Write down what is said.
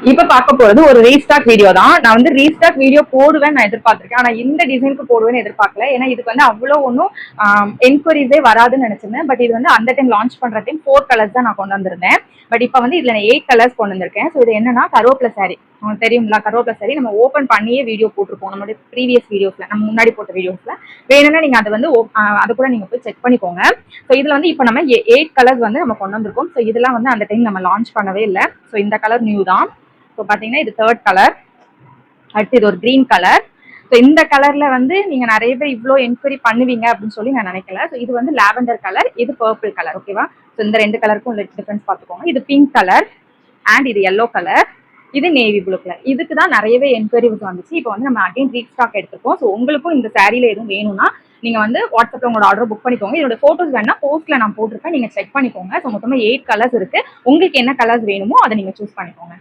இப்ப பார்க்க போறது ஒரு ரீஸ்டாக் வீடியோ தான். நான் வந்து ரீஸ்டாக் வீடியோ போடுவேன் நான் எதிர்பார்த்திருக்கேன். ஆனா இந்த டிசைனுக்கு போடுவேன்னு எதிர்பார்க்கல. ஏன்னா இதுக்கு வந்து அவ்வளோ ஒன்றும் என்கொயரிஸே வராதுன்னு நினைச்சிருந்தேன். பட் இது வந்து அந்த டைம் லான்ச் பண்ற டைம் 4 கலர்ஸ் தான் நான் கொண்டு வந்திருந்தேன். பட் இப்போ வந்து இதுல 8 கலர்ஸ் கொண்டு வந்திருக்கேன். ஸோ இது என்னன்னா கருவேப்பிலை சாரி. உங்களுக்கு தெரியுங்களா, கருவேப்பிலை சாரி நம்ம ஓப்பன் பண்ணியே வீடியோ போட்டிருப்போம் நம்மளுடைய ப்ரீவியஸ் வீடியோஸ்ல, நம்ம முன்னாடி போட்ட வீடியோஸ்ல. வேணும்னா நீங்க அதை வந்து அதை கூட நீங்க போய் செக் பண்ணிக்கோங்க. ஸோ இதுல வந்து இப்போ நம்ம 8 கலர்ஸ் வந்து நம்ம கொண்டு வந்திருக்கோம். ஸோ இதெல்லாம் வந்து அந்த டைம் நம்ம லான்ச் பண்ணவே இல்லை. ஸோ இந்த கலர் நியூ தான். ஸோ பார்த்தீங்கன்னா இது 3rd கலர். அடுத்து இது ஒரு கிரீன் கலர். ஸோ இந்த கலர்ல வந்து நீங்க நிறைய பேர் இவ்வளோ என்கொயரி பண்ணுவீங்க அப்படின்னு சொல்லி நான் நினைக்கல. ஸோ இது வந்து லாவெண்டர் கலர், இது பர்பிள் கலர். ஓகேவா? ஸோ இந்த 2 கலருக்கும் டிஃபரன்ஸ் பார்த்துக்கோங்க. இது பிங்க் கலர் அண்ட் இது எல்லோ கலர், இது நேவி ப்ளூ கலர். இதுக்கு தான் நிறையவே என்கொயரிஸ் வந்துச்சு. இப்போ வந்து நம்ம அகைன் ரீஸ்டாக் எடுத்துருக்கோம். ஸோ உங்களுக்கும் இந்த சாரியில எதுவும் வேணும்னா நீங்க வந்து வாட்ஸ்அப்ல உங்களோட ஆர்டர் புக் பண்ணிக்கோங்க. இதோட போட்டோஸ் வேணா போஸ்ட்ல நான் போட்டிருக்கேன், நீங்க செக் பண்ணிக்கோங்க. ஸோ மொத்தமா 8 கலர்ஸ் இருக்கு. உங்களுக்கு என்ன கலர்ஸ் வேணுமோ அதை நீங்க சூஸ் பண்ணிக்கோங்க.